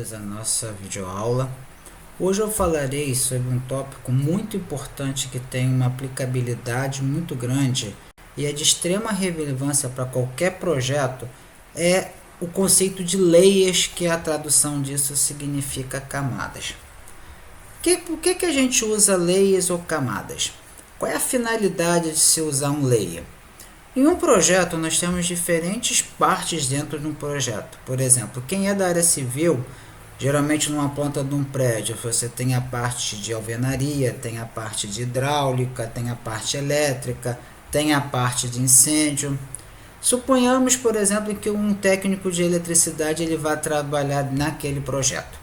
bem-vindos à nossa videoaula. Hoje eu falarei sobre um tópico muito importante que tem uma aplicabilidade muito grande e é de extrema relevância para qualquer projeto, é o conceito de layers, que a tradução disso significa camadas. Por que a gente usa layers ou camadas? Qual é a finalidade de se usar um layer? Em um projeto, nós temos diferentes partes dentro de um projeto. Por exemplo, quem é da área civil, geralmente numa planta de um prédio, você tem a parte de alvenaria, tem a parte de hidráulica, tem a parte elétrica, tem a parte de incêndio. Suponhamos, por exemplo, que um técnico de eletricidade ele vai trabalhar naquele projeto.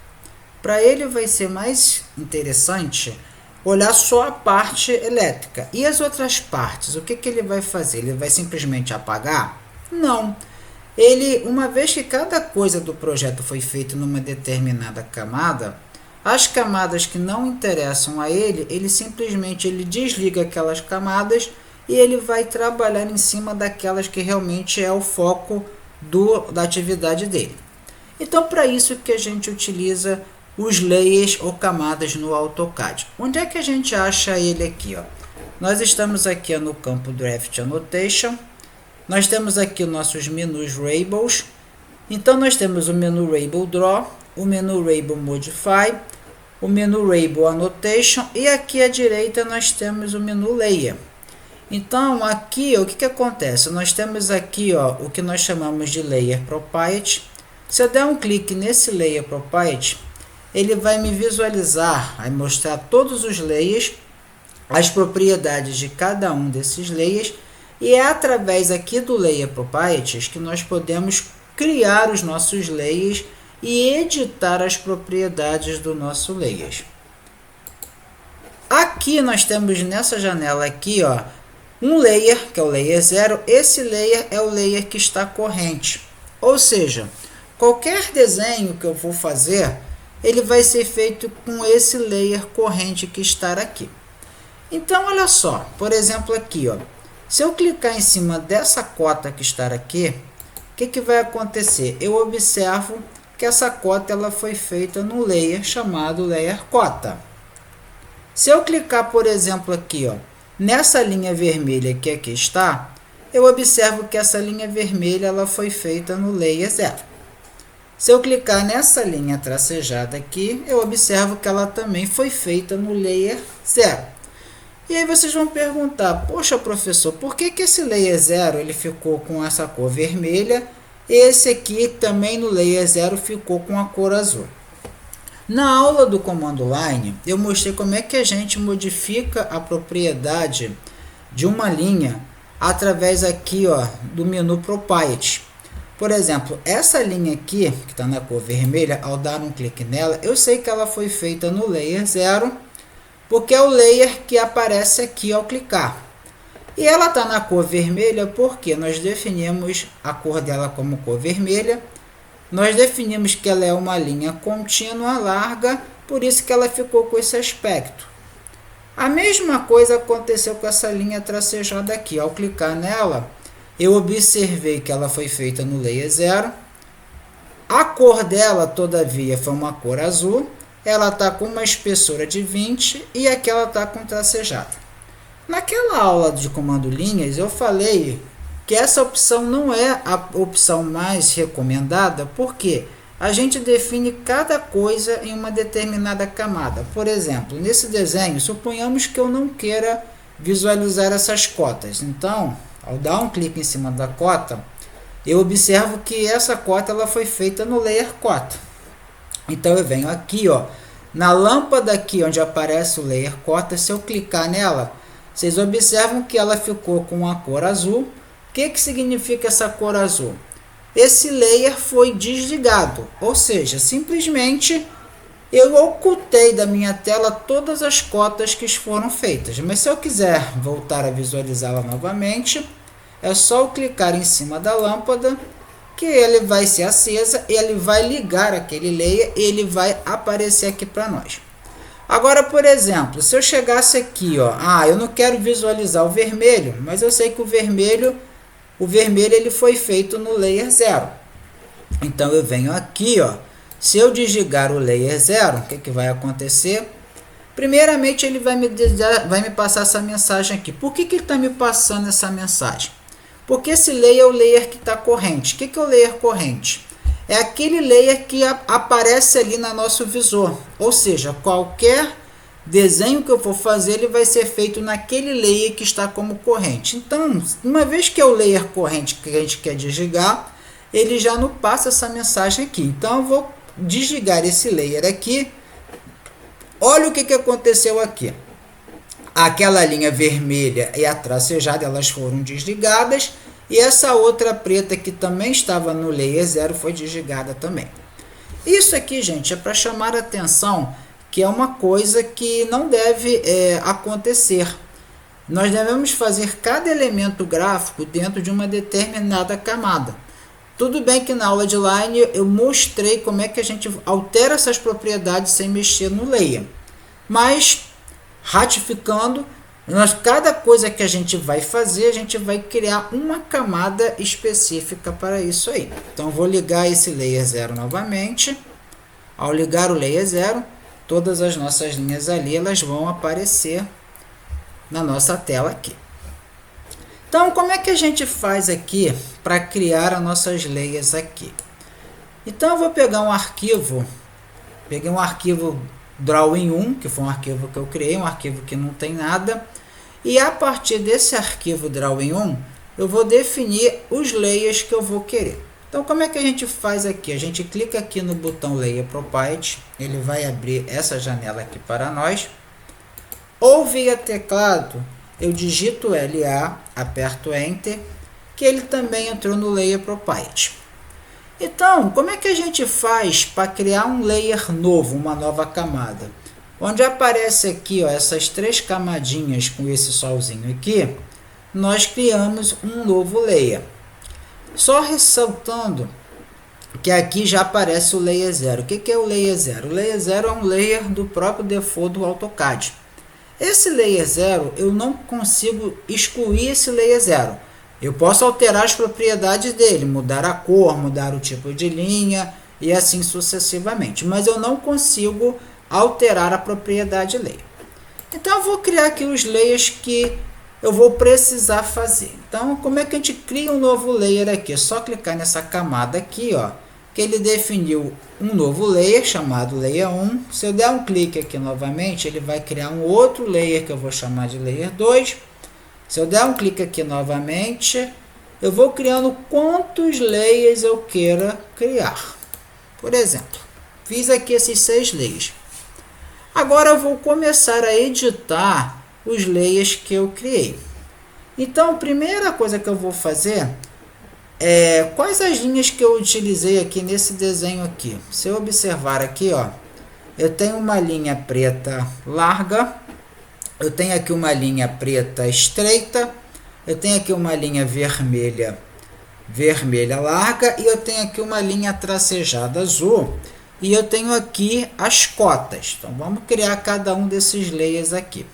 Para ele vai ser mais interessante olhar só a parte elétrica. E as outras partes, o que ele vai fazer? Ele vai simplesmente apagar? Não. Uma vez que cada coisa do projeto foi feita numa determinada camada, as camadas que não interessam a ele simplesmente desliga aquelas camadas e ele vai trabalhar em cima daquelas que realmente é o foco da atividade dele. Então, para isso que a gente utiliza os layers ou camadas no AutoCAD. Onde é que a gente acha ele aqui? Nós estamos aqui no campo Draft Annotation. Nós temos aqui nossos menus Labels. Então, nós temos o menu Label Draw, o menu Label Modify, o menu Label Annotation e aqui à direita nós temos o menu Layer. Então, aqui o que acontece? Nós temos aqui o que nós chamamos de Layer Property. Se eu der um clique nesse Layer Property, ele vai me visualizar, vai mostrar todos os layers, as propriedades de cada um desses layers, e é através aqui do Layer Properties que nós podemos criar os nossos layers e editar as propriedades do nosso layers. Aqui nós temos nessa janela aqui, um layer, que é o layer 0. Esse layer é o layer que está corrente, ou seja, qualquer desenho que eu vou fazer, ele vai ser feito com esse layer corrente que está aqui. Então, olha só, por exemplo aqui, se eu clicar em cima dessa cota que está aqui, o que vai acontecer? Eu observo que essa cota ela foi feita no layer chamado layer cota. Se eu clicar, por exemplo, aqui, nessa linha vermelha que aqui está, eu observo que essa linha vermelha ela foi feita no layer 0. Se eu clicar nessa linha tracejada aqui, eu observo que ela também foi feita no layer 0. E aí vocês vão perguntar, poxa professor, por que esse layer 0 ele ficou com essa cor vermelha e esse aqui também no layer 0 ficou com a cor azul? Na aula do Command Line, eu mostrei como é que a gente modifica a propriedade de uma linha através aqui do menu Properties. Por exemplo, essa linha aqui, que está na cor vermelha, ao dar um clique nela, eu sei que ela foi feita no layer 0, porque é o layer que aparece aqui ao clicar. E ela está na cor vermelha porque nós definimos a cor dela como cor vermelha, nós definimos que ela é uma linha contínua larga, por isso que ela ficou com esse aspecto. A mesma coisa aconteceu com essa linha tracejada aqui, ao clicar nela, eu observei que ela foi feita no layer 0. A cor dela, todavia, foi uma cor azul. Ela está com uma espessura de 20 e aqui ela está com tracejada. Naquela aula de comando linhas, eu falei que essa opção não é a opção mais recomendada, porque a gente define cada coisa em uma determinada camada. Por exemplo, nesse desenho, suponhamos que eu não queira visualizar essas cotas. Então, ao dar um clique em cima da cota, eu observo que essa cota ela foi feita no layer cota. Então eu venho aqui, na lâmpada aqui onde aparece o layer cota, se eu clicar nela, vocês observam que ela ficou com a cor azul. O que significa essa cor azul? Esse layer foi desligado, ou seja, simplesmente eu ocultei da minha tela todas as cotas que foram feitas. Mas se eu quiser voltar a visualizá-la novamente, é só eu clicar em cima da lâmpada, que ele vai ser acesa, ele vai ligar aquele layer e ele vai aparecer aqui para nós. Agora, por exemplo, se eu chegasse aqui, eu não quero visualizar o vermelho, mas eu sei que o vermelho ele foi feito no layer 0. Então eu venho aqui, Se eu desligar o layer 0, o que vai acontecer? Primeiramente, ele vai me passar essa mensagem aqui. Por que ele está me passando essa mensagem? Porque esse layer é o layer que está corrente. O que é o layer corrente? É aquele layer que aparece ali no nosso visor. Ou seja, qualquer desenho que eu for fazer, ele vai ser feito naquele layer que está como corrente. Então, uma vez que é o layer corrente que a gente quer desligar, ele já não passa essa mensagem aqui. Então, eu vou desligar esse layer aqui. Olha o que aconteceu aqui. Aquela linha vermelha e a tracejada, elas foram desligadas. E essa outra preta que também estava no layer 0 foi desligada também. Isso aqui, gente, é para chamar a atenção que é uma coisa que não deve acontecer. Nós devemos fazer cada elemento gráfico dentro de uma determinada camada. Tudo bem que na aula de Line eu mostrei como é que a gente altera essas propriedades sem mexer no layer. Mas, ratificando, cada coisa que a gente vai fazer, a gente vai criar uma camada específica para isso aí. Então, vou ligar esse layer 0 novamente. Ao ligar o layer 0, todas as nossas linhas ali, elas vão aparecer na nossa tela aqui. Então, como é que a gente faz aqui para criar as nossas layers aqui? Então, eu vou pegar um arquivo, peguei um arquivo Drawing 1, que foi um arquivo que eu criei, um arquivo que não tem nada, e a partir desse arquivo Drawing 1, eu vou definir os layers que eu vou querer. Então, como é que a gente faz aqui? A gente clica aqui no botão Layer Property, ele vai abrir essa janela aqui para nós. Ou via teclado, eu digito LA, aperto Enter, que ele também entrou no Layer Property. Então, como é que a gente faz para criar um layer novo, uma nova camada? Onde aparece aqui, ó, essas 3 camadinhas com esse solzinho aqui, nós criamos um novo layer. Só ressaltando que aqui já aparece o layer 0. O que é o layer 0? O layer 0 é um layer do próprio default do AutoCAD. Esse layer 0, eu não consigo excluir esse layer 0. Eu posso alterar as propriedades dele, mudar a cor, mudar o tipo de linha e assim sucessivamente. Mas eu não consigo alterar a propriedade layer. Então eu vou criar aqui os layers que eu vou precisar fazer. Então, como é que a gente cria um novo layer aqui? É só clicar nessa camada aqui, ó, que ele definiu um novo layer chamado Layer 1. Se eu der um clique aqui novamente, ele vai criar um outro layer que eu vou chamar de Layer 2. Se eu der um clique aqui novamente, eu vou criando quantos layers eu queira criar. Por exemplo, fiz aqui esses 6 layers. Agora eu vou começar a editar os layers que eu criei. Então, a primeira coisa que eu vou fazer é quais as linhas que eu utilizei aqui nesse desenho aqui. Se eu observar aqui, ó, eu tenho uma linha preta larga, eu tenho aqui uma linha preta estreita, eu tenho aqui uma linha vermelha larga e eu tenho aqui uma linha tracejada azul e eu tenho aqui as cotas. Então, vamos criar cada um desses layers aqui.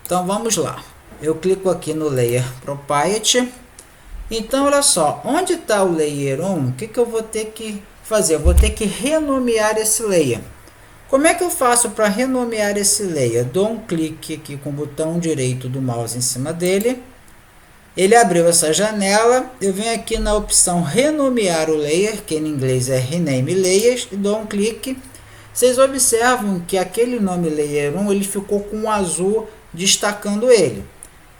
Então, vamos lá. Eu clico aqui no Layer Property. Então, olha só. Onde está o Layer 1? O que eu vou ter que fazer? Eu vou ter que renomear esse layer. Como é que eu faço para renomear esse layer? Dou um clique aqui com o botão direito do mouse em cima dele. Ele abriu essa janela. Eu venho aqui na opção renomear o layer, que em inglês é Rename Layers, e dou um clique. Vocês observam que aquele nome Layer 1 ele ficou com um azul destacando ele.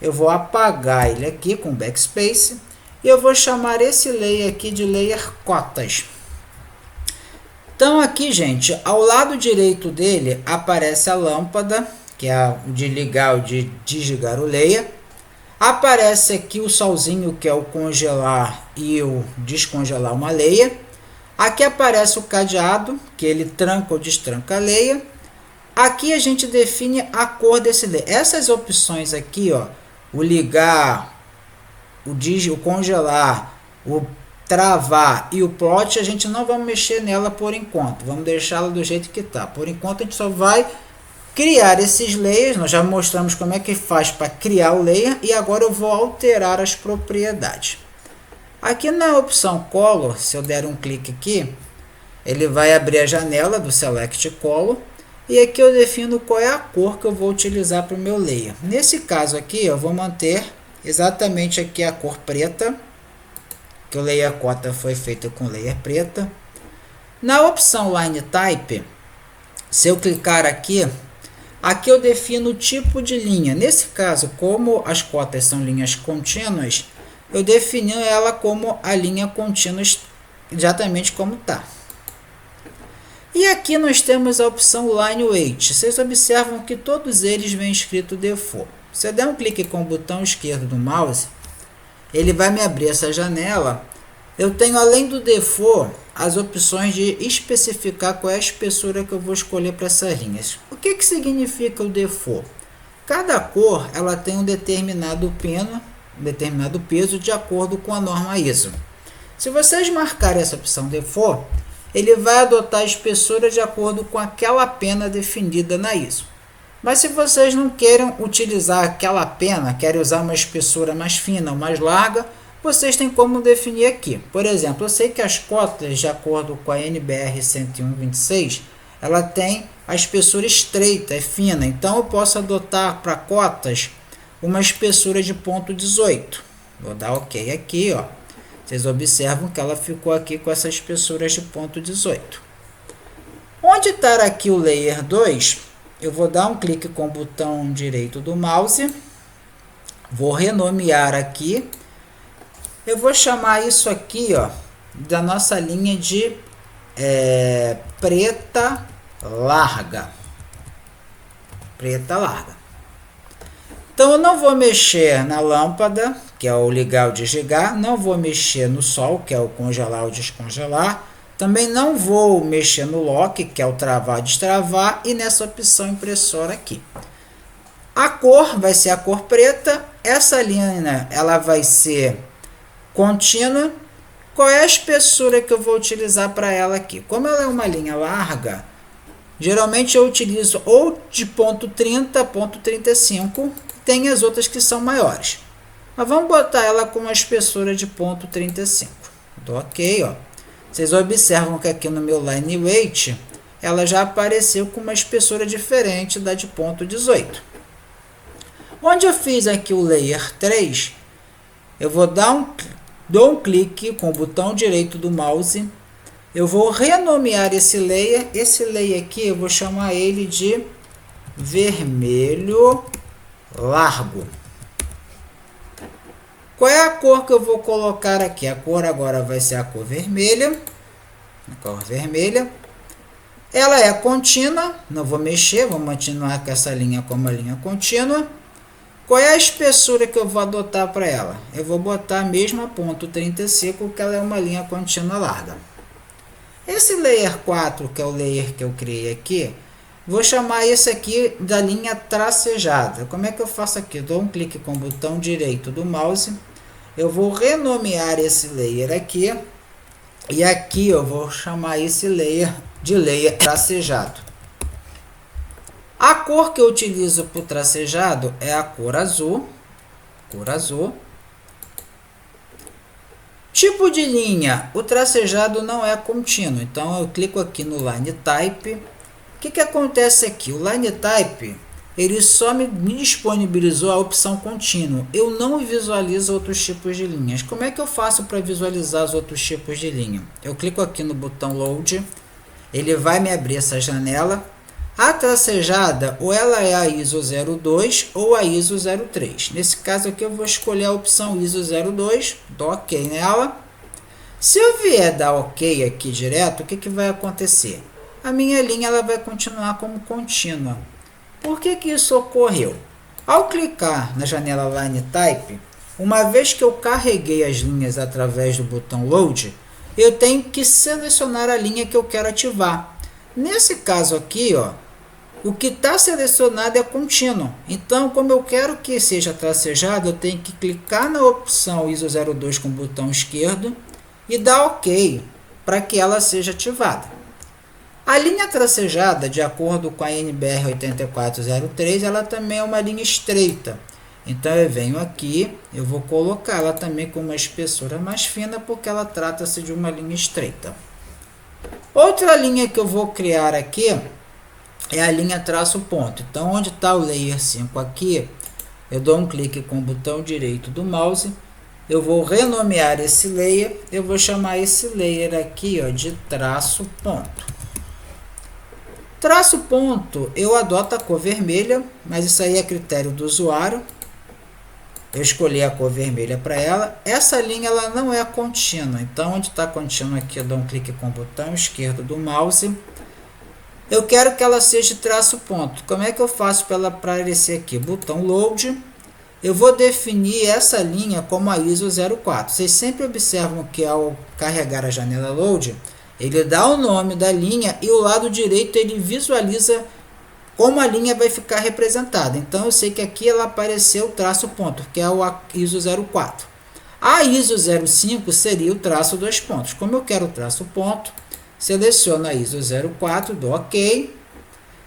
Eu vou apagar ele aqui com backspace e eu vou chamar esse layer aqui de layer cotas. Então aqui, gente, ao lado direito dele aparece a lâmpada, que é o de ligar ou de desligar o layer. Aparece aqui o solzinho, que é o congelar e o descongelar uma layer. Aqui aparece o cadeado, que ele tranca ou destranca a layer. Aqui a gente define a cor desse layer. Essas opções aqui, ó, o ligar, o congelar, o travar e o plot, a gente não vai mexer nela por enquanto. Vamos deixá-la do jeito que está. Por enquanto a gente só vai criar esses layers. Nós já mostramos como é que faz para criar o layer e agora eu vou alterar as propriedades. Aqui na opção Color, se eu der um clique aqui, ele vai abrir a janela do Select Color, e aqui eu defino qual é a cor que eu vou utilizar para o meu layer. Nesse caso aqui, eu vou manter exatamente aqui a cor preta, que o layer cota foi feito com layer preta. Na opção Line Type, se eu clicar aqui, aqui eu defino o tipo de linha. Nesse caso, como as cotas são linhas contínuas, eu defini ela como a linha contínua, exatamente como está. E aqui nós temos a opção Line Weight. Vocês observam que todos eles vêm escrito Default. Se eu der um clique com o botão esquerdo do mouse, ele vai me abrir essa janela. Eu tenho, além do Default, as opções de especificar qual é a espessura que eu vou escolher para essas linhas. O que significa o Default? Cada cor ela tem um determinado peso de acordo com a norma ISO. Se vocês marcarem essa opção Default, ele vai adotar a espessura de acordo com aquela pena definida na ISO. Mas se vocês não querem utilizar aquela pena, querem usar uma espessura mais fina ou mais larga, vocês têm como definir aqui. Por exemplo, eu sei que as cotas, de acordo com a NBR 101.26, ela tem a espessura estreita, é fina. Então eu posso adotar para cotas uma espessura de 0,18. Vou dar OK aqui, ó. Vocês observam que ela ficou aqui com essa espessura de 0,18. Onde está aqui o Layer 2, eu vou dar um clique com o botão direito do mouse. Vou renomear aqui. Eu vou chamar isso aqui, ó, da nossa linha de preta larga. Preta larga. Então eu não vou mexer na lâmpada, que é o ligar ou desligar, não vou mexer no sol, que é o congelar ou descongelar, também não vou mexer no lock, que é o travar ou destravar, e nessa opção impressora aqui. A cor vai ser a cor preta, essa linha ela vai ser contínua. Qual é a espessura que eu vou utilizar para ela aqui? Como ela é uma linha larga, geralmente eu utilizo ou de 0,30 a 0,35, tem as outras que são maiores. Mas vamos botar ela com uma espessura de 0,35. Dou OK, ó. Vocês observam que aqui no meu Line Weight, ela já apareceu com uma espessura diferente da de 0,18. Onde eu fiz aqui o Layer 3, eu vou dou um clique com o botão direito do mouse. Eu vou renomear esse layer. Esse layer aqui eu vou chamar ele de vermelho largo. Qual é a cor que eu vou colocar aqui? A cor agora vai ser a cor vermelha. A cor vermelha. Ela é contínua, não vou mexer, vou continuar com essa linha como uma linha contínua. Qual é a espessura que eu vou adotar para ela? Eu vou botar a mesma 0,35, que ela é uma linha contínua larga. Esse Layer 4, que é o layer que eu criei aqui, vou chamar esse aqui da linha tracejada. Como é que eu faço aqui? Dou um clique com o botão direito do mouse. Eu vou renomear esse layer aqui. E aqui eu vou chamar esse layer de layer tracejado. A cor que eu utilizo para o tracejado é a cor azul. Cor azul. Tipo de linha. O tracejado não é contínuo. Então eu clico aqui no Line Type. O que acontece aqui? O Line Type, ele só me disponibilizou a opção contínuo. Eu não visualizo outros tipos de linhas. Como é que eu faço para visualizar os outros tipos de linha? Eu clico aqui no botão Load. Ele vai me abrir essa janela. A tracejada, ou ela é a ISO 02 ou a ISO 03. Nesse caso aqui eu vou escolher a opção ISO 02, dou OK nela. Se eu vier dar OK aqui direto, o que vai acontecer? A minha linha ela vai continuar como contínua. Por que isso ocorreu? Ao clicar na janela Line Type, uma vez que eu carreguei as linhas através do botão Load, eu tenho que selecionar a linha que eu quero ativar. Nesse caso aqui, ó, o que está selecionado é contínuo. Então, como eu quero que seja tracejado, eu tenho que clicar na opção ISO 02 com o botão esquerdo e dar OK para que ela seja ativada. A linha tracejada, de acordo com a NBR 8403, ela também é uma linha estreita. Então eu venho aqui, eu vou colocar ela também com uma espessura mais fina, porque ela trata-se de uma linha estreita. Outra linha que eu vou criar aqui é a linha traço ponto. Então, onde está o layer 5 aqui, eu dou um clique com o botão direito do mouse, eu vou renomear esse layer, eu vou chamar esse layer aqui, ó, de traço ponto. Traço ponto, eu adoto a cor vermelha, mas isso aí é critério do usuário. Eu escolhi a cor vermelha para ela. Essa linha ela não é contínua, então onde está contínua aqui, eu dou um clique com o botão esquerdo do mouse. Eu quero que ela seja traço ponto. Como é que eu faço para ela aparecer aqui? Botão load. Eu vou definir essa linha como a ISO 04. Vocês sempre observam que ao carregar a janela load, ele dá o nome da linha e o lado direito ele visualiza como a linha vai ficar representada. Então eu sei que aqui ela apareceu o traço ponto, que é o ISO 04. A ISO 05 seria o traço dois pontos. Como eu quero o traço ponto, seleciono a ISO 04, dou OK.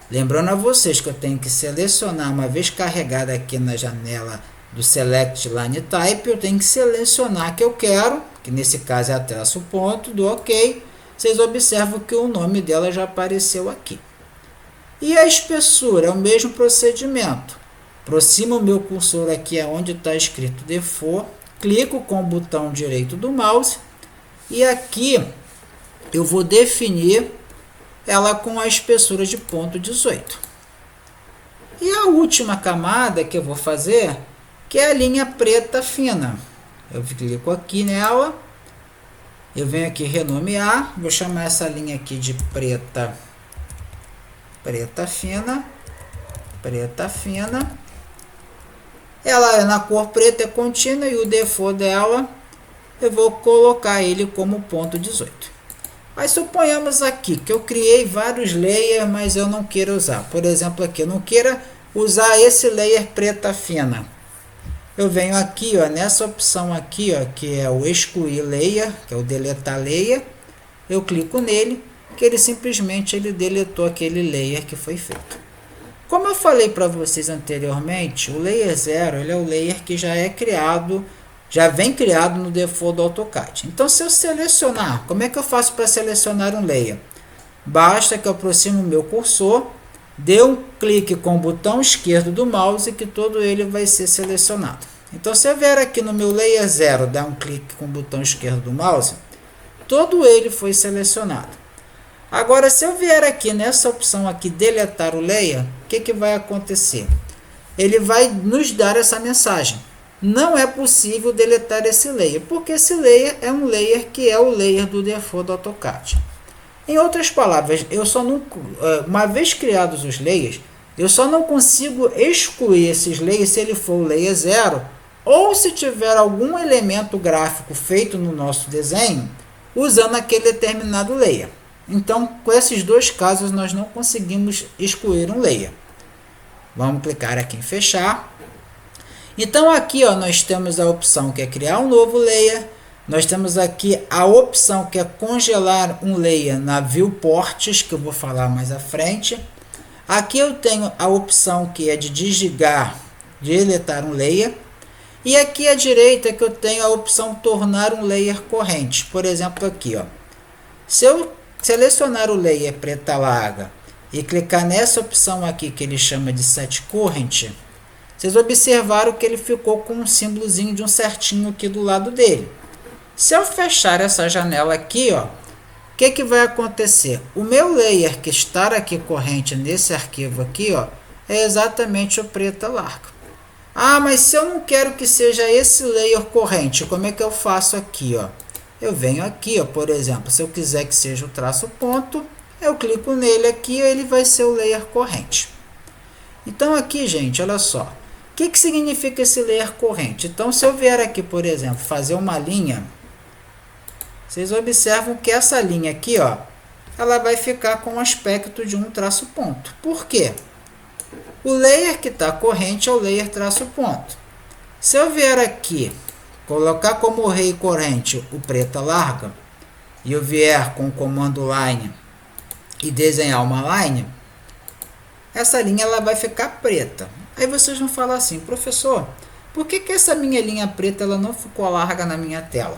Lembrando a vocês que eu tenho que selecionar, uma vez carregada aqui na janela do Select Line Type, eu tenho que selecionar que eu quero, que nesse caso é a traço ponto, dou OK. Vocês observam que o nome dela já apareceu aqui. E a espessura é o mesmo procedimento. Aproximo o meu cursor aqui onde está escrito Default, clico com o botão direito do mouse e aqui eu vou definir ela com a espessura de 0,18. E a última camada que eu vou fazer, que é a linha preta fina. Eu clico aqui nela, eu venho aqui renomear, vou chamar essa linha aqui de preta fina. Ela é na cor preta, é contínua, e o default dela eu vou colocar ele como 0,18. Mas suponhamos aqui que eu criei vários layers, mas eu não quero usar. Por exemplo, aqui eu não queira usar esse layer preta fina. Eu venho aqui, ó, nessa opção aqui, ó, que é o excluir layer, que é o deletar layer. Eu clico nele, que ele simplesmente deletou aquele layer que foi feito. Como eu falei para vocês anteriormente, o layer 0 ele é o layer que já é criado, já vem criado no default do AutoCAD. Então, se eu selecionar, como é que eu faço para selecionar um layer? Basta que eu aproxime o meu cursor, dê um clique com o botão esquerdo do mouse que todo ele vai ser selecionado. Então, se eu vier aqui no meu layer 0, dar um clique com o botão esquerdo do mouse, todo ele foi selecionado. Agora, se eu vier aqui nessa opção aqui, deletar o layer, o que vai acontecer? Ele vai nos dar essa mensagem. Não é possível deletar esse layer, porque esse layer é um layer que é o layer do default do AutoCAD. Em outras palavras, eu só não, uma vez criados os layers, eu só não consigo excluir esses layers se ele for o layer 0, ou se tiver algum elemento gráfico feito no nosso desenho, usando aquele determinado layer. Então, com esses dois casos, nós não conseguimos excluir um layer. Vamos clicar aqui em fechar. Então, aqui ó, nós temos a opção que é criar um novo layer. Nós temos aqui a opção que é congelar um layer na Viewports, que eu vou falar mais à frente. Aqui eu tenho a opção que é de desligar, deletar um layer. E aqui à direita que eu tenho a opção tornar um layer corrente. Por exemplo, aqui ó. Se eu selecionar o layer preta larga e clicar nessa opção aqui que ele chama de Set Current, vocês observaram que ele ficou com um símbolozinho de um certinho aqui do lado dele. Se eu fechar essa janela aqui, ó, o que vai acontecer? O meu layer que está aqui corrente nesse arquivo aqui, ó, é exatamente o preta larga. Ah, mas se eu não quero que seja esse layer corrente, como é que eu faço aqui, ó? Eu venho aqui, ó, por exemplo, se eu quiser que seja o traço ponto, eu clico nele aqui e ele vai ser o layer corrente. Então aqui, gente, olha só. O que significa esse layer corrente? Então, se eu vier aqui, por exemplo, fazer uma linha, vocês observam que essa linha aqui, ó, ela vai ficar com o aspecto de um traço ponto. Por quê? O layer que está corrente é o layer traço ponto. Se eu vier aqui, colocar como rei corrente o preta larga, e eu vier com o comando line e desenhar uma line, essa linha ela vai ficar preta. Aí vocês vão falar assim, professor, por que essa minha linha preta ela não ficou larga na minha tela?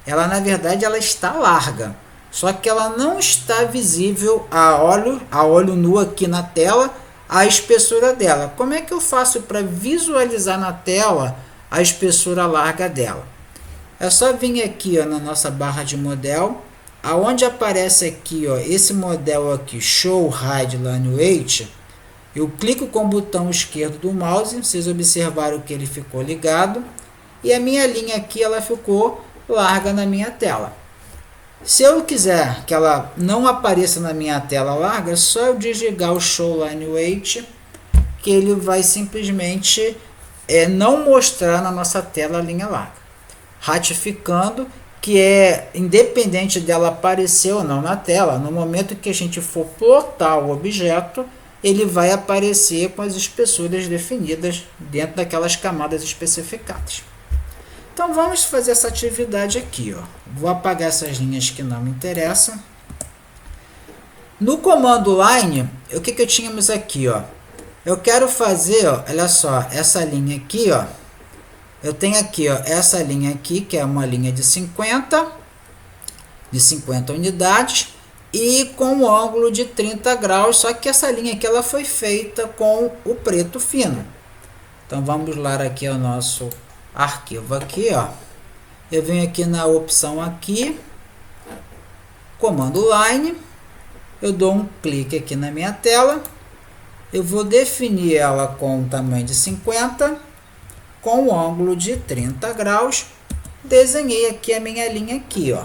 Ela, na verdade, ela está larga, só que ela não está visível a olho nu aqui na tela, a espessura dela. Como é que eu faço para visualizar na tela a espessura larga dela? É só vir aqui, ó, na nossa barra de model, aonde aparece aqui, ó, esse model aqui, Show Hide Line Weight. Eu clico com o botão esquerdo do mouse, vocês observaram que ele ficou ligado, e a minha linha aqui ela ficou larga na minha tela. Se eu quiser que ela não apareça na minha tela larga, é só eu desligar o Show Line Weight, que ele vai simplesmente não mostrar na nossa tela a linha larga. Ratificando que independente dela aparecer ou não na tela, no momento que a gente for plotar o objeto, ele vai aparecer com as espessuras definidas dentro daquelas camadas especificadas. Então vamos fazer essa atividade aqui, ó. Vou apagar essas linhas que não me interessam. No comando line, o que tínhamos aqui, ó? Eu quero fazer, ó, olha só, essa linha aqui, ó. Eu tenho aqui, ó, essa linha aqui, que é uma linha de 50 unidades e com um ângulo de 30 graus, só que essa linha aqui ela foi feita com o preto fino. Então vamos lá aqui ao nosso arquivo aqui, ó. Eu venho aqui na opção aqui, comando line, eu dou um clique aqui na minha tela, eu vou definir ela com um tamanho de 50, com um ângulo de 30 graus, desenhei aqui a minha linha aqui, ó,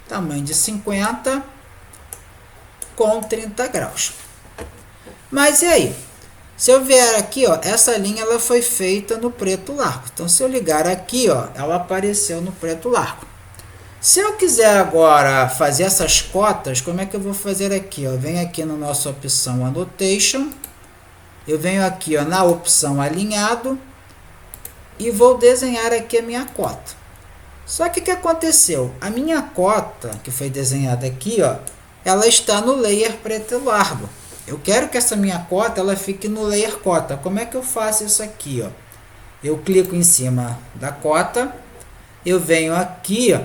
tamanho de 50 com 30 graus. Mas e aí? Se eu vier aqui, ó, essa linha ela foi feita no preto largo. Então, se eu ligar aqui, ó, ela apareceu no preto largo. Se eu quiser agora fazer essas cotas, como é que eu vou fazer aqui? Eu venho aqui na nossa opção Annotation, eu venho aqui, ó, na opção Alinhado e vou desenhar aqui a minha cota. Só que o que aconteceu? A minha cota, que foi desenhada aqui, ó, ela está no layer preto largo. Eu quero que essa minha cota ela fique no layer cota. Como é que eu faço isso aqui, ó? Eu clico em cima da cota, eu venho aqui, ó,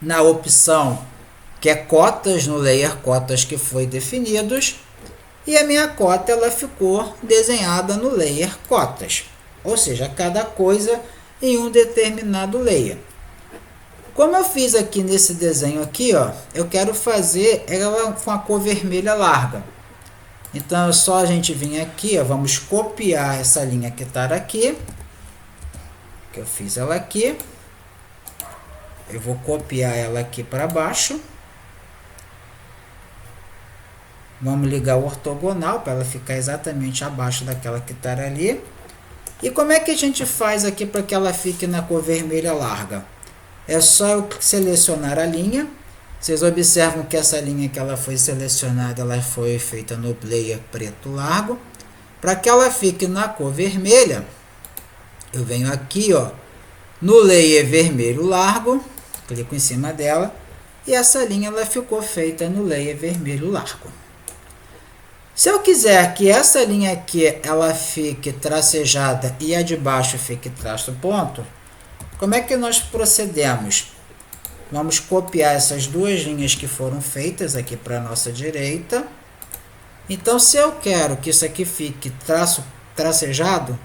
na opção que é cotas, no layer cotas que foi definidos, e a minha cota ela ficou desenhada no layer cotas, ou seja, cada coisa em um determinado layer. Como eu fiz aqui nesse desenho aqui, ó, eu quero fazer ela com a cor vermelha larga. Então é só a gente vir aqui, ó, vamos copiar essa linha que está aqui, que eu fiz ela aqui. Eu vou copiar ela aqui para baixo. Vamos ligar o ortogonal para ela ficar exatamente abaixo daquela que está ali. E como é que a gente faz aqui para que ela fique na cor vermelha larga? É só eu selecionar a linha. Vocês observam que essa linha que ela foi selecionada, ela foi feita no layer preto largo. Para que ela fique na cor vermelha, eu venho aqui, ó, no layer vermelho largo, clico em cima dela, e essa linha ela ficou feita no layer vermelho largo. Se eu quiser que essa linha aqui ela fique tracejada e a de baixo fique traço ponto, como é que nós procedemos? Vamos copiar essas duas linhas que foram feitas aqui para a nossa direita. Então, se eu quero que isso aqui fique tracejado,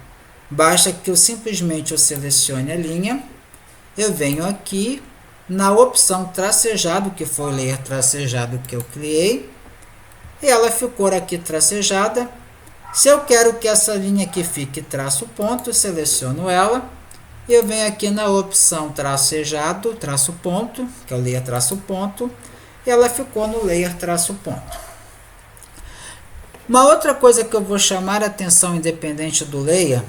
basta que eu simplesmente selecione a linha, eu venho aqui na opção tracejado, que foi o layer tracejado que eu criei, e ela ficou aqui tracejada. Se eu quero que essa linha aqui fique traço ponto, seleciono ela. Eu venho aqui na opção tracejado, traço ponto, que é o layer traço ponto, e ela ficou no layer traço ponto. Uma outra coisa que eu vou chamar a atenção independente do layer,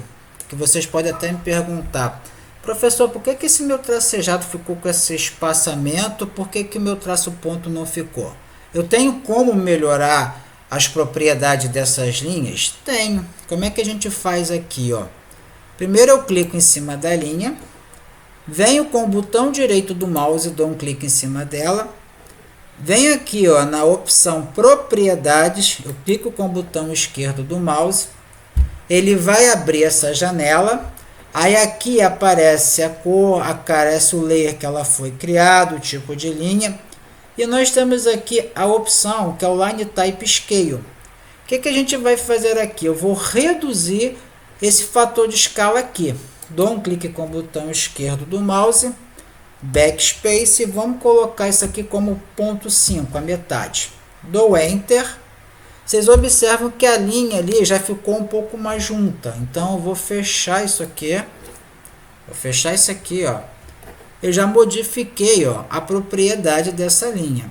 que vocês podem até me perguntar, professor, por que esse meu tracejado ficou com esse espaçamento, por que o meu traço ponto não ficou? Eu tenho como melhorar as propriedades dessas linhas? Tenho. Como é que a gente faz aqui, ó? Primeiro eu clico em cima da linha, venho com o botão direito do mouse, dou um clique em cima dela, venho aqui, ó, na opção propriedades, eu clico com o botão esquerdo do mouse, ele vai abrir essa janela, aí aqui aparece a cor, aparece o layer que ela foi criado, o tipo de linha, E nós temos aqui a opção que é o Line Type Scale. O que a gente vai fazer aqui? Eu vou reduzir esse fator de escala aqui. Dou um clique com o botão esquerdo do mouse, Backspace, e vamos colocar isso aqui como 0,5, a metade. Dou Enter. Vocês observam que a linha ali já ficou um pouco mais junta. Então eu vou fechar isso aqui. Vou fechar isso aqui, ó. Eu já modifiquei, ó, a propriedade dessa linha.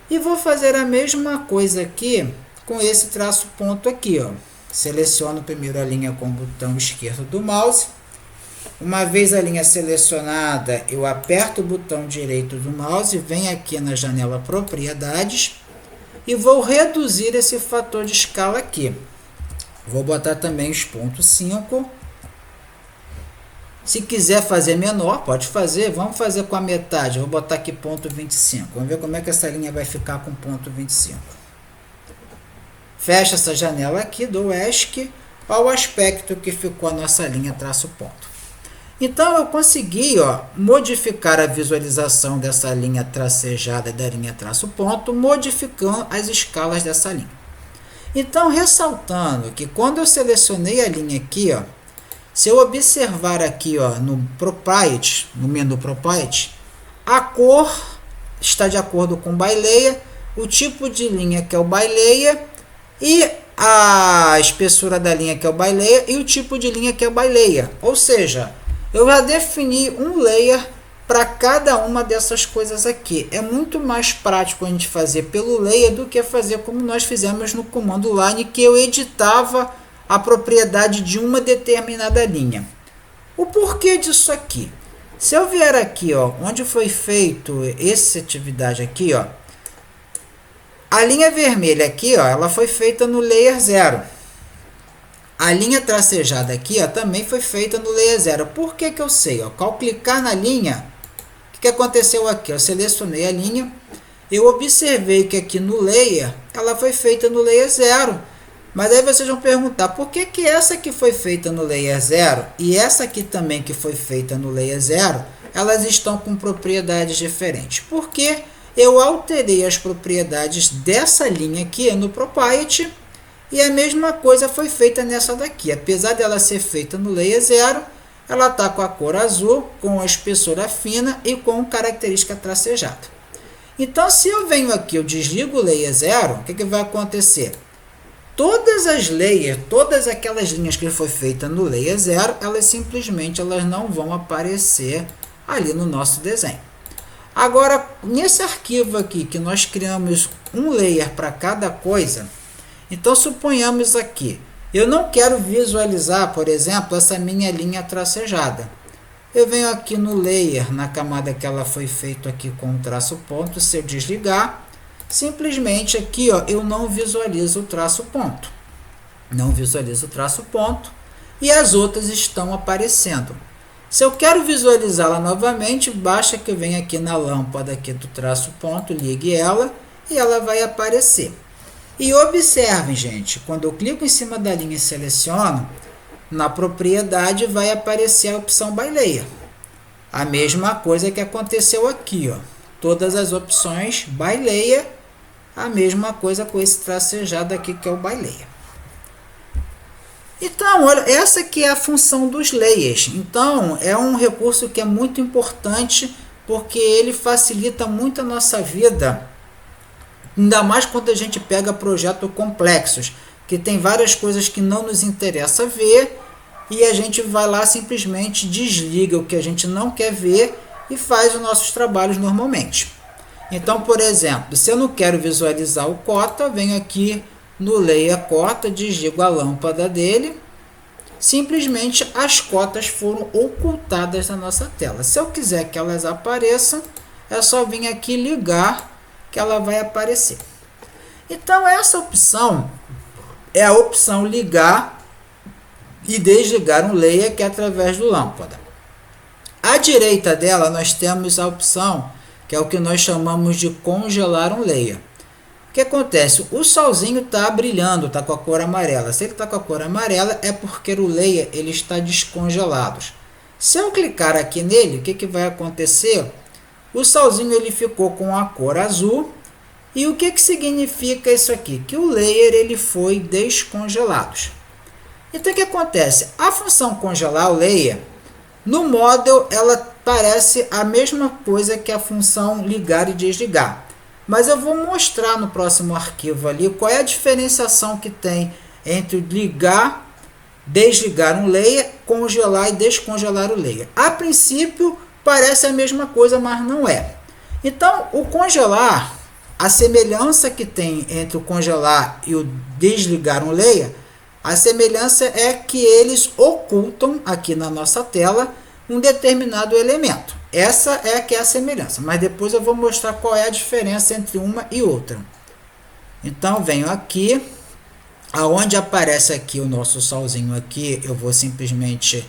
E vou fazer a mesma coisa aqui com esse traço ponto aqui, ó. Seleciono primeiro a linha com o botão esquerdo do mouse. Uma vez a linha selecionada, eu aperto o botão direito do mouse, venho aqui na janela Propriedades e vou reduzir esse fator de escala aqui. Vou botar também os 0,5. Se quiser fazer menor, pode fazer. Vamos fazer com a metade. Vou botar aqui 0,25. Vamos ver como é que essa linha vai ficar com 0,25. Fecha essa janela aqui, dou ESC. Olha o aspecto que ficou a nossa linha traço ponto. Então eu consegui, ó, modificar a visualização dessa linha tracejada da linha traço ponto, modificando as escalas dessa linha. Então, ressaltando que quando eu selecionei a linha aqui, ó, se eu observar aqui, ó, no Properties, no menu Properties, a cor está de acordo com Baileia, o tipo de linha que é o Baileia e a espessura da linha que é o Baileia e o tipo de linha que é o Baileia. Ou seja, eu já defini um layer para cada uma dessas coisas aqui. É muito mais prático a gente fazer pelo layer do que fazer como nós fizemos no comando line, que eu editava a propriedade de uma determinada linha. O porquê disso aqui? Se eu vier aqui, ó, onde foi feito essa atividade aqui, ó, a linha vermelha aqui, ó, ela foi feita no layer 0. A linha tracejada aqui, ó, também foi feita no layer 0. Por que eu sei? Ó, ao clicar na linha, o que aconteceu aqui? Eu selecionei a linha, eu observei que aqui no layer, ela foi feita no layer 0. Mas aí vocês vão perguntar, por que essa que foi feita no layer 0 e essa aqui também que foi feita no layer 0, elas estão com propriedades diferentes? Porque eu alterei as propriedades dessa linha aqui no Property e a mesma coisa foi feita nessa daqui. Apesar dela ser feita no layer 0, ela está com a cor azul, com a espessura fina e com característica tracejada. Então, se eu venho aqui, eu desligo o layer 0, o que vai acontecer? Todas as layers, todas aquelas linhas que foi feita no layer 0, elas não vão aparecer ali no nosso desenho. Agora, nesse arquivo aqui, que nós criamos um layer para cada coisa, então suponhamos aqui, eu não quero visualizar, por exemplo, essa minha linha tracejada. Eu venho aqui no layer, na camada que ela foi feita aqui com o traço ponto, se eu desligar, simplesmente aqui, ó, eu não visualizo o traço ponto. Não visualizo o traço ponto e as outras estão aparecendo. Se eu quero visualizá-la novamente, basta que eu venha aqui na lâmpada aqui do traço ponto, ligue ela e ela vai aparecer. E observem, gente, quando eu clico em cima da linha e seleciono, na propriedade vai aparecer a opção Baileia. A mesma coisa que aconteceu aqui, ó. Todas as opções Baileia, a mesma coisa com esse tracejado aqui que é o Baileia. Então, olha, essa aqui é a função dos layers. Então, é um recurso que é muito importante porque ele facilita muito a nossa vida, ainda mais quando a gente pega projetos complexos, que tem várias coisas que não nos interessa ver e a gente vai lá simplesmente desliga o que a gente não quer ver e faz os nossos trabalhos normalmente. Então, por exemplo, se eu não quero visualizar o cota, venho aqui no layer cota, desligo a lâmpada dele, simplesmente as cotas foram ocultadas na nossa tela. Se eu quiser que elas apareçam, é só vir aqui ligar que ela vai aparecer. Então essa opção é a opção ligar e desligar um layer, que é através do lâmpada. À direita dela nós temos a opção que é o que nós chamamos de congelar um layer. O que acontece? O solzinho está brilhando, está com a cor amarela. Se ele está com a cor amarela é porque o layer ele está descongelado. Se eu clicar aqui nele, o que vai acontecer? O solzinho ele ficou com a cor azul. E o que significa isso aqui? Que o layer ele foi descongelado. Então o que acontece? A função congelar o layer, no model ela parece a mesma coisa que a função ligar e desligar. Mas eu vou mostrar no próximo arquivo ali qual é a diferenciação que tem entre ligar, desligar um layer, congelar e descongelar o layer. A princípio parece a mesma coisa, mas não é. Então o congelar, a semelhança que tem entre o congelar e o desligar um layer, a semelhança é que eles ocultam aqui na nossa tela um determinado elemento. Essa é que é a semelhança, mas depois eu vou mostrar qual é a diferença entre uma e outra. Então venho aqui, aonde aparece aqui o nosso solzinho aqui, eu vou simplesmente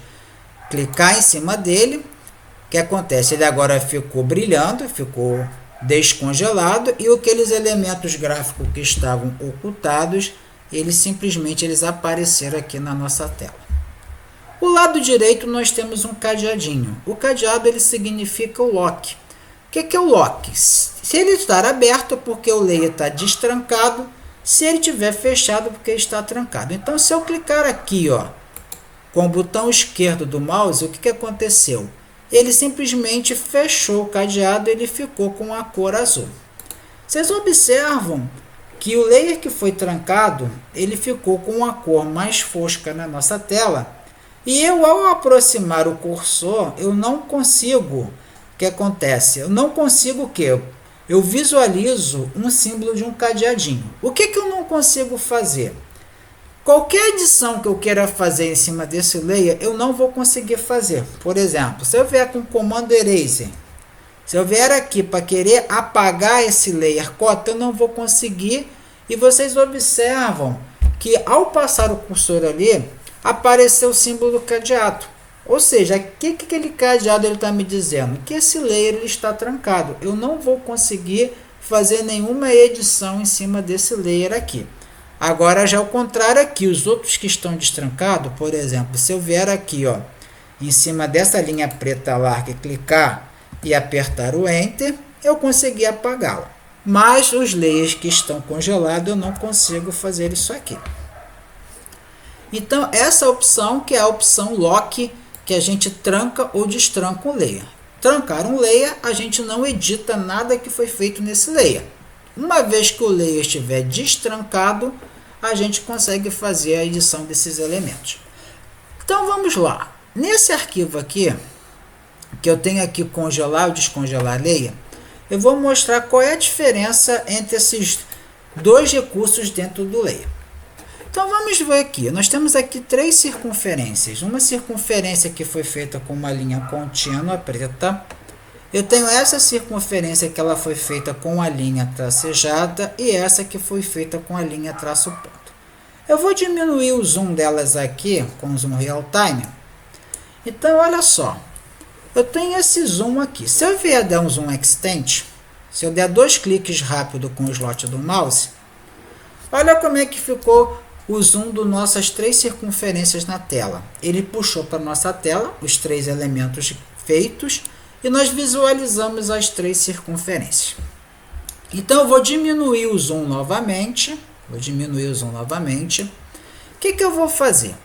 clicar em cima dele. O que acontece? Ele agora ficou brilhando, ficou descongelado, e aqueles elementos gráficos que estavam ocultados, eles apareceram aqui na nossa tela. O lado direito nós temos um cadeadinho. O cadeado ele significa o lock. O que é o lock? Se ele estar aberto é porque o layer está destrancado, se ele estiver fechado é porque está trancado. Então se eu clicar aqui com o botão esquerdo do mouse, o que aconteceu? Ele simplesmente fechou o cadeado, ele ficou com a cor azul. Vocês observam que o layer que foi trancado, ele ficou com uma cor mais fosca na nossa tela, e eu ao aproximar o cursor, eu não consigo, o que acontece? Eu não consigo o que? Eu visualizo um símbolo de um cadeadinho. O que eu não consigo fazer? Qualquer edição que eu queira fazer em cima desse layer, eu não vou conseguir fazer. Por exemplo, se eu vier com o comando Eraser, se eu vier aqui para querer apagar esse layer cota, eu não vou conseguir. E vocês observam que ao passar o cursor ali, apareceu o símbolo do cadeado. Ou seja, o que aquele cadeado está me dizendo? Que esse layer ele está trancado. Eu não vou conseguir fazer nenhuma edição em cima desse layer aqui. Agora já ao contrário aqui, os outros que estão destrancados, por exemplo, se eu vier aqui em cima dessa linha preta larga e clicar e apertar o Enter, eu consegui apagá-lo. Mas os layers que estão congelados eu não consigo fazer isso aqui. Então essa opção que é a opção Lock, que a gente tranca ou destranca um layer. Trancar um layer, a gente não edita nada que foi feito nesse layer. Uma vez que o layer estiver destrancado, a gente consegue fazer a edição desses elementos. Então vamos lá. Nesse arquivo aqui, que eu tenho aqui congelar ou descongelar layer, eu vou mostrar qual é a diferença entre esses dois recursos dentro do layer. Então vamos ver aqui. Nós temos aqui três circunferências. Uma circunferência que foi feita com uma linha contínua preta. Eu tenho essa circunferência que ela foi feita com a linha tracejada e essa que foi feita com a linha traço ponto. Eu vou diminuir o zoom delas aqui com o zoom real time. Então olha só, eu tenho esse zoom aqui. Se eu vier dar um zoom extend, se eu der 2 cliques rápido com o slot do mouse, olha como é que ficou o zoom das nossas três circunferências na tela. Ele puxou para a nossa tela os 3 elementos feitos e nós visualizamos as 3 circunferências. Então eu vou diminuir o zoom novamente. O que eu vou fazer?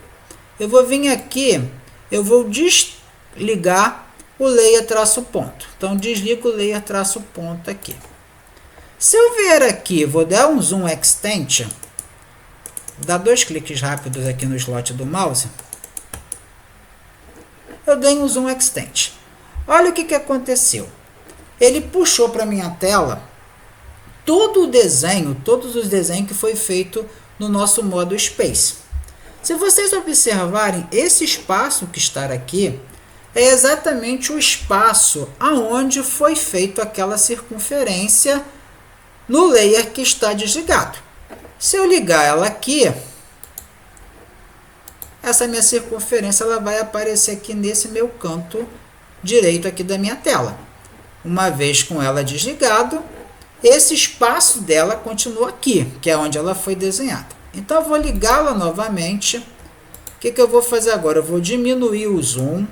Eu vou vir aqui, eu vou desligar o layer traço ponto. Então desligo o layer traço ponto aqui. Se eu vier aqui, vou dar um zoom extend, dar 2 cliques rápidos aqui no slot do mouse, eu dei um zoom extend. Olha o que aconteceu. Ele puxou para minha tela todo o desenho, todos os desenhos que foi feito no nosso modo Space. Se vocês observarem, esse espaço que está aqui é exatamente o espaço aonde foi feito aquela circunferência no layer que está desligado. Se eu ligar ela aqui, essa minha circunferência ela vai aparecer aqui nesse meu canto direito aqui da minha tela. Uma vez com ela desligado, esse espaço dela continua aqui, que é onde ela foi desenhada. Então eu vou ligá-la novamente. O que eu vou fazer agora? Eu vou diminuir o zoom.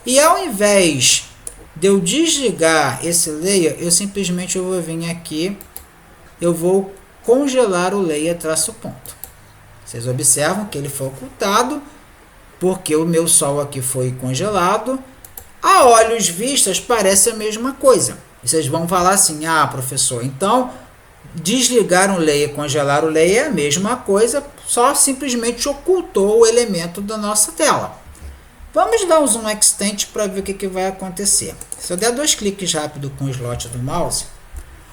E ao invés de eu desligar esse layer, eu simplesmente vou vir aqui, eu vou congelar o layer traço ponto. Vocês observam que ele foi ocultado, porque o meu sol aqui foi congelado. A olhos vistos parece a mesma coisa. Vocês vão falar assim, ah, professor, então desligar um layer, congelar o layer é a mesma coisa, só simplesmente ocultou o elemento da nossa tela. Vamos dar um zoom extent para ver o que vai acontecer. Se eu der 2 cliques rápido com o slot do mouse,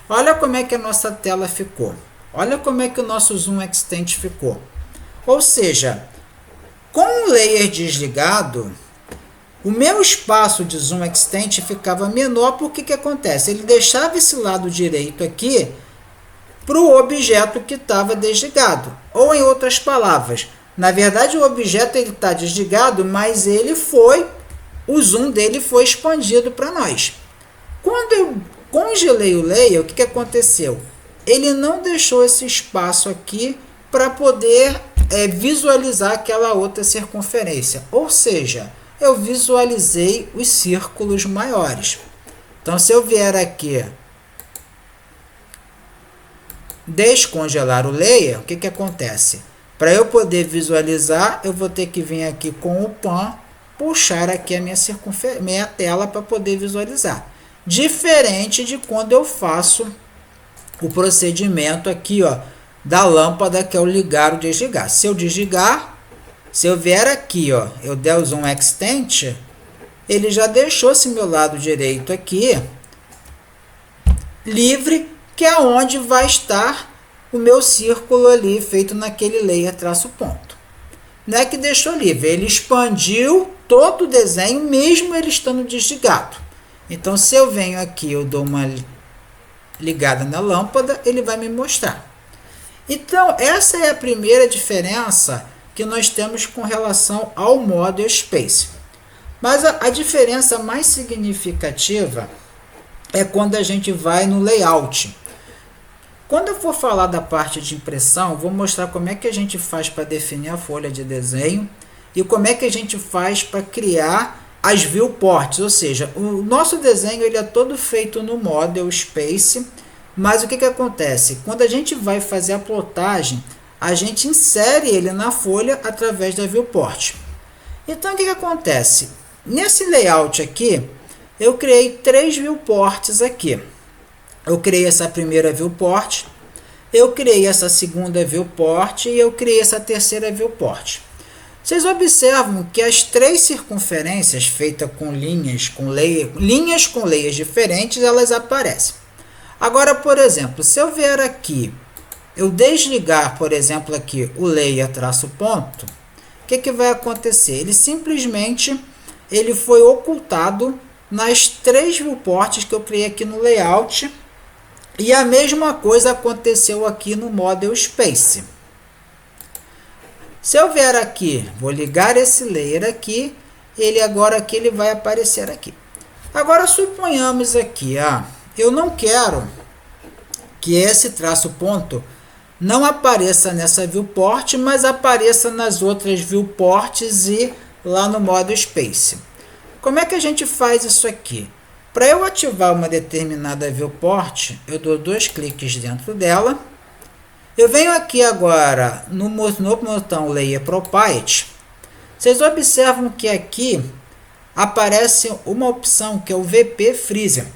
olha como é que a nossa tela ficou. Olha como é que o nosso zoom extent ficou. Ou seja, com o layer desligado, o meu espaço de zoom extent ficava menor, porque que acontece? Ele deixava esse lado direito aqui para o objeto que estava desligado. Ou em outras palavras, na verdade o objeto está desligado, mas o zoom dele foi expandido para nós. Quando eu congelei o layer, o que aconteceu? Ele não deixou esse espaço aqui para poder visualizar aquela outra circunferência. Ou seja, eu visualizei os círculos maiores. Então, se eu vier aqui descongelar o layer, o que acontece? Para eu poder visualizar, eu vou ter que vir aqui com o pan, puxar aqui a minha tela para poder visualizar. Diferente de quando eu faço o procedimento aqui, ó, da lâmpada, que é o ligar ou desligar. Se eu desligar, se eu vier aqui, ó, eu der o zoom extent, ele já deixou esse meu lado direito aqui livre, que é onde vai estar o meu círculo ali feito naquele layer traço ponto. Não é que deixou livre, ele expandiu todo o desenho mesmo ele estando desligado. Então, se eu venho aqui, eu dou uma ligada na lâmpada, ele vai me mostrar. Então, essa é a primeira diferença que nós temos com relação ao Model Space. Mas a diferença mais significativa é quando a gente vai no layout. Quando eu for falar da parte de impressão, vou mostrar como é que a gente faz para definir a folha de desenho e como é que a gente faz para criar as viewports, ou seja, o nosso desenho ele é todo feito no Model Space, mas o que acontece? Quando a gente vai fazer a plotagem, a gente insere ele na folha através da viewport. Então, o que acontece? Nesse layout aqui, eu criei 3 viewports aqui. Eu criei essa primeira viewport, eu criei essa segunda viewport e eu criei essa terceira viewport. Vocês observam que as 3 circunferências feitas com linhas com layers diferentes, elas aparecem. Agora, por exemplo, se eu vier aqui, eu desligar, por exemplo, aqui o layer traço ponto, o que vai acontecer? Ele simplesmente foi ocultado nas 3 viewports que eu criei aqui no layout. E a mesma coisa aconteceu aqui no Model Space. Se eu vier aqui, vou ligar esse layer aqui, ele vai aparecer aqui. Agora suponhamos aqui, eu não quero que esse traço ponto não apareça nessa viewport, mas apareça nas outras viewports e lá no Model Space. Como é que a gente faz isso aqui? Para eu ativar uma determinada viewport, eu dou 2 cliques dentro dela. Eu venho aqui agora no botão Layer Property. Vocês observam que aqui aparece uma opção que é o VP Freezer.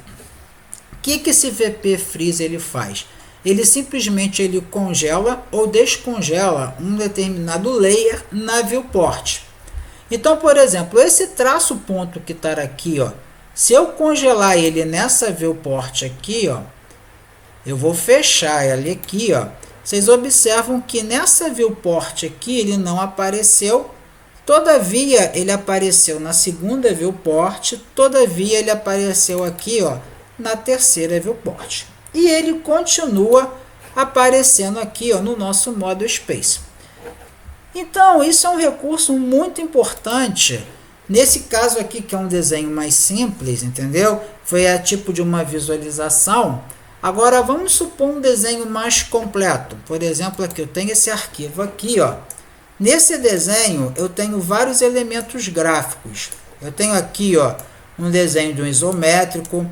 O que esse VP Freezer ele faz? Ele simplesmente congela ou descongela um determinado layer na viewport. Então, por exemplo, esse traço ponto que está aqui, ó, se eu congelar ele nessa viewport aqui, ó, eu vou fechar ele aqui, ó. Vocês observam que nessa viewport aqui ele não apareceu, todavia ele apareceu na segunda viewport, todavia ele apareceu aqui, ó, na terceira viewport. E ele continua aparecendo aqui, ó, no nosso Model Space. Então, isso é um recurso muito importante. Nesse caso aqui, que é um desenho mais simples, entendeu? Foi a tipo de uma visualização. Agora, vamos supor um desenho mais completo. Por exemplo, aqui eu tenho esse arquivo aqui, ó. Nesse desenho, eu tenho vários elementos gráficos. Eu tenho aqui, ó, um desenho de um isométrico.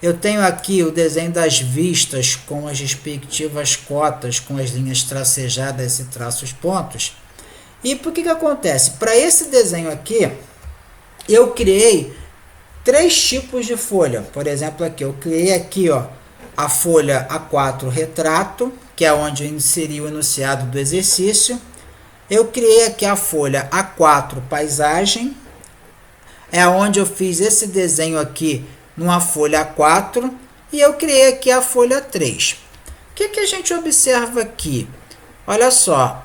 Eu tenho aqui o desenho das vistas com as respectivas cotas, com as linhas tracejadas e traços pontos. E por que acontece? Para esse desenho aqui, eu criei 3 tipos de folha. Por exemplo, aqui eu criei aqui, ó, a folha A4 retrato, que é onde eu inseri o enunciado do exercício. Eu criei aqui a folha A4 paisagem, é onde eu fiz esse desenho aqui numa folha A4, e eu criei aqui a folha 3. O que a gente observa aqui? Olha só,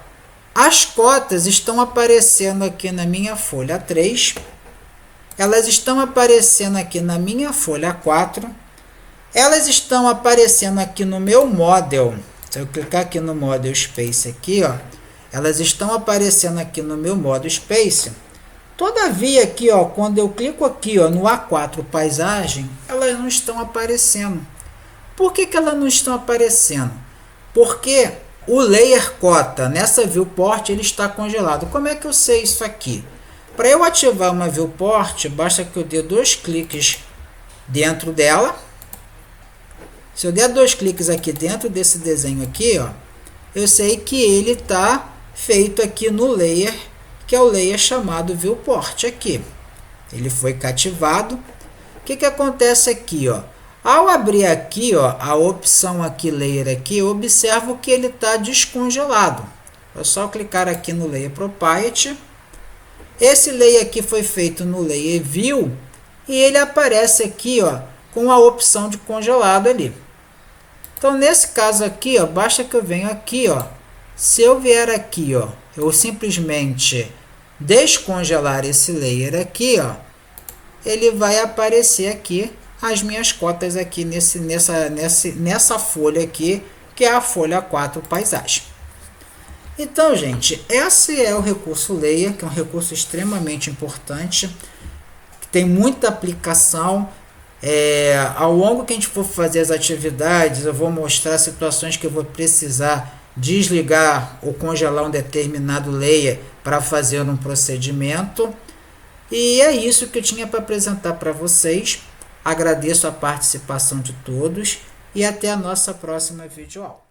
as cotas estão aparecendo aqui na minha folha 3, elas estão aparecendo aqui na minha folha 4, elas estão aparecendo aqui no meu model. Se eu clicar aqui no model space aqui, ó, elas estão aparecendo aqui no meu model space. Todavia aqui, ó, quando eu clico aqui, ó, no A4 paisagem, elas não estão aparecendo. Por que elas não estão aparecendo? Porque o layer cota nessa viewport ele está congelado. Como é que eu sei isso aqui? Para eu ativar uma viewport, basta que eu dê 2 cliques dentro dela. Se eu der 2 cliques aqui dentro desse desenho aqui, ó, eu sei que ele está feito aqui no layer, que é o layer chamado viewport aqui. Ele foi cativado. O que acontece aqui, ó? Ao abrir aqui, ó, a opção aqui, layer aqui, eu observo que ele está descongelado. É só clicar aqui no layer property. Esse layer aqui foi feito no layer view e ele aparece aqui, ó, com a opção de congelado ali. Então, nesse caso aqui, ó, basta que eu venha aqui, ó. Se eu vier aqui, ó, eu simplesmente descongelar esse layer aqui, ó, ele vai aparecer aqui as minhas cotas aqui nessa folha aqui, que é a folha 4 paisagem. Então, gente, esse é o recurso layer, que é um recurso extremamente importante, que tem muita aplicação. Ao longo que a gente for fazer as atividades, eu vou mostrar situações que eu vou precisar desligar ou congelar um determinado layer para fazer um procedimento. E é isso que eu tinha para apresentar para vocês. Agradeço a participação de todos e até a nossa próxima videoaula.